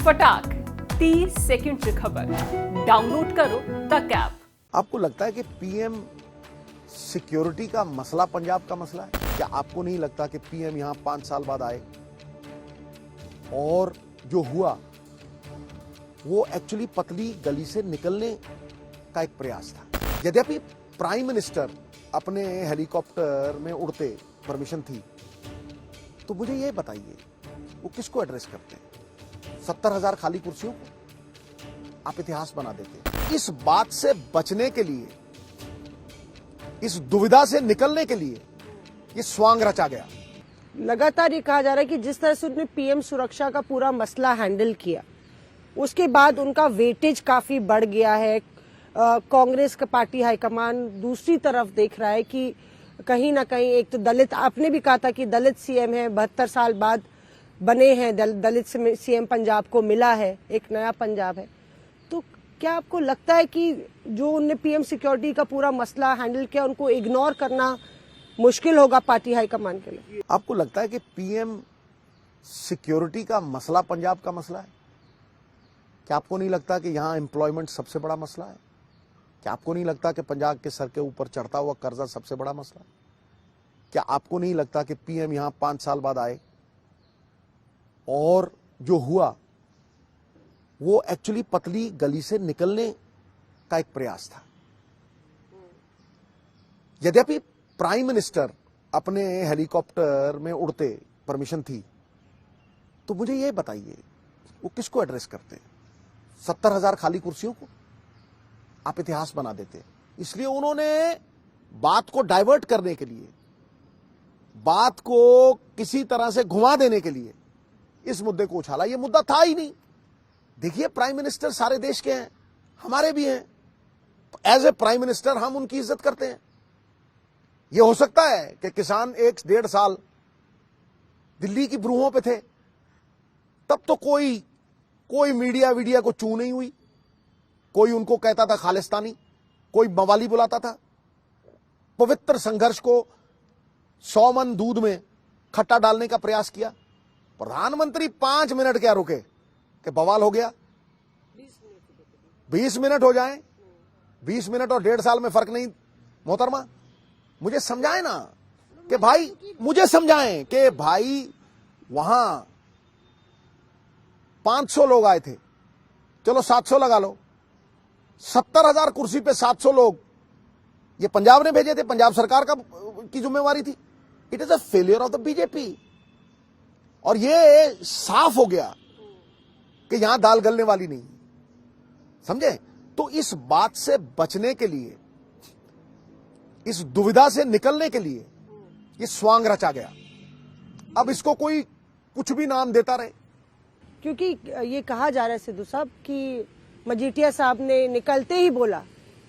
फटाक 30 सेकंड की खबर डाउनलोड करो तक ऐप। आपको लगता है कि पीएम सिक्योरिटी का मसला पंजाब का मसला है? क्या आपको नहीं लगता कि पीएम यहां 5 साल बाद आए और जो हुआ वो एक्चुअली पतली गली से निकलने का एक प्रयास था? यद्यपि प्राइम मिनिस्टर अपने हेलीकॉप्टर में उड़ते परमिशन थी, तो मुझे ये बताइए वो किसको एड्रेस करते हैं? 70,000 खाली कुर्सियों को आप इतिहास बना देते। इस बात से बचने के लिए, इस दुविधा से निकलने के लिए ये स्वांग रचा गया। लगातार ये कहा जा रहा है कि जिस तरह से उन्होंने पीएम सुरक्षा का पूरा मसला हैंडल किया, उसके बाद उनका वेटेज काफी बढ़ गया है। कांग्रेस का पार्टी हाईकमान दूसरी तरफ देख रहा है कि कहीं ना कहीं एक तो दलित, आपने भी कहा था कि दलित सीएम है, 72 साल बाद बने हैं, दलित सीएम पंजाब को मिला है, एक नया पंजाब है। तो क्या आपको लगता है कि जो उन्होंने पीएम सिक्योरिटी का पूरा मसला हैंडल किया, उनको इग्नोर करना मुश्किल होगा पार्टी हाईकमान के लिए? आपको लगता है कि पीएम सिक्योरिटी का मसला पंजाब का मसला है? क्या आपको नहीं लगता कि यहां एम्प्लॉयमेंट सबसे बड़ा मसला है? क्या आपको नहीं लगता कि पंजाब के सर के ऊपर चढ़ता हुआ कर्जा सबसे बड़ा मसला है? क्या आपको नहीं लगता कि पीएम यहां 5 साल बाद आए और जो हुआ वो एक्चुअली पतली गली से निकलने का एक प्रयास था? यद्यपि प्राइम मिनिस्टर अपने हेलीकॉप्टर में उड़ते परमिशन थी, तो मुझे ये बताइए वो किसको एड्रेस करते हैं? 70,000 खाली कुर्सियों को आप इतिहास बना देते। इसलिए उन्होंने बात को डाइवर्ट करने के लिए, बात को किसी तरह से घुमा देने के लिए इस मुद्दे को उछाला। ये मुद्दा था ही नहीं। देखिए, प्राइम मिनिस्टर सारे देश के हैं, हमारे भी हैं। एज ए प्राइम मिनिस्टर हम उनकी इज्जत करते हैं। ये हो सकता है कि किसान 1-1.5 साल दिल्ली की ब्रूहों पे थे, तब तो कोई मीडिया को चू नहीं हुई। कोई उनको कहता था खालिस्तानी, कोई मवाली बुलाता था। पवित्र संघर्ष को 100 मन दूध में खट्टा डालने का प्रयास किया। प्रधानमंत्री 5 मिनट क्या रुके कि बवाल हो गया। 20 मिनट हो जाए, 20 मिनट और 1.5 साल में फर्क नहीं। मोहतरमा, मुझे समझाएं ना कि भाई, मुझे समझाएं कि भाई वहां 500 लोग आए थे, चलो 700 लगा लो। 70,000 कुर्सी पे 700 लोग ये पंजाब ने भेजे थे, पंजाब सरकार की जिम्मेवारी थी। It is a failure of the BJP. और ये साफ हो गया कि यहां दाल गलने वाली नहीं, समझे? तो इस बात से बचने के लिए, इस दुविधा से निकलने के लिए ये स्वांग रचा गया। अब इसको कोई कुछ भी नाम देता रहे। क्योंकि ये कहा जा रहा है सिद्धू साहब कि मजीठिया साहब ने निकलते ही बोला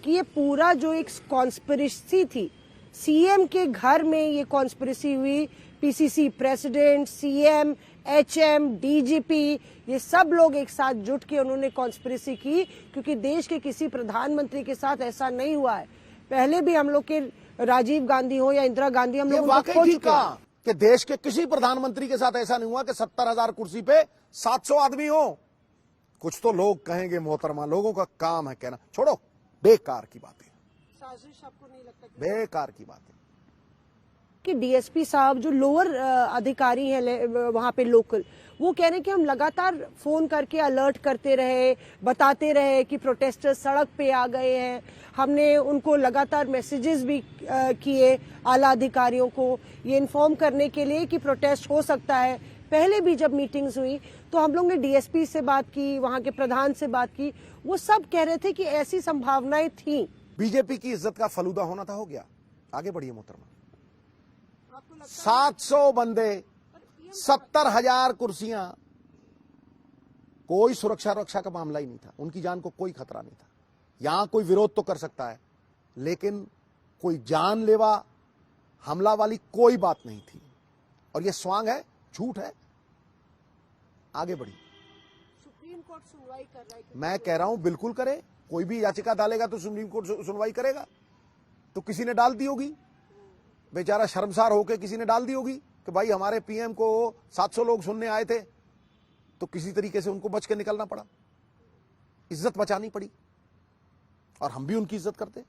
कि ये पूरा जो एक कॉन्स्पिरेसी थी, सीएम के घर में ये कॉन्स्पिरेसी हुई। PCC president, CM, HM, DGP, ये सब लोग एक साथ जुट के उन्होंने कॉन्स्पिरेसी की, क्योंकि देश के किसी प्रधानमंत्री के साथ ऐसा नहीं हुआ है। पहले भी हम लोग के राजीव गांधी हो या इंदिरा गांधी, हम लोग वाकई ठीक है कि देश के किसी प्रधानमंत्री के साथ ऐसा नहीं हुआ कि 70,000 कुर्सी पे 700 आदमी हो। कुछ तो लोग कहेंगे मोहतरमा, लोगों का काम है कहना। छोड़ो, बेकार की बातें, आपको नहीं लगता बेकार की बातें। कि डीएसपी साहब जो लोअर अधिकारी हैं वहां पे लोकल, वो कह रहे हैं कि हम लगातार फोन करके अलर्ट करते रहे, बताते रहे कि प्रोटेस्टर्स सड़क पे आ गए हैं। हमने उनको लगातार मैसेजेस भी किए आला अधिकारियों को, ये इन्फॉर्म करने के लिए कि प्रोटेस्ट हो सकता है। पहले भी जब मीटिंग्स हुई तो हम लोग ने डीएसपी से बात की, वहां के प्रधान से बात की, वो सब कह रहे थे कि ऐसी संभावनाएं थी। बीजेपी की इज्जत का फलूदा होना था, हो गया। आगे बढ़िए मोहतरमा। 700 बंदे, 70,000 कुर्सियां, कोई सुरक्षा का मामला ही नहीं था। उनकी जान को कोई खतरा नहीं था। यहां कोई विरोध तो कर सकता है, लेकिन कोई जानलेवा हमला वाली कोई बात नहीं थी। और यह स्वांग है, झूठ है। आगे बढ़ी। सुप्रीम कोर्ट सुनवाई कर रहा है। मैं कह रहा हूं बिल्कुल करे। कोई भी याचिका डालेगा तो सुप्रीम कोर्ट सुनवाई करेगा। तो किसी ने डाल दी होगी, बेचारा शर्मसार होकर किसी ने डाल दी होगी कि भाई हमारे पीएम को 700 लोग सुनने आए थे, तो किसी तरीके से उनको बच के निकलना पड़ा, इज्जत बचानी पड़ी, और हम भी उनकी इज्जत करते।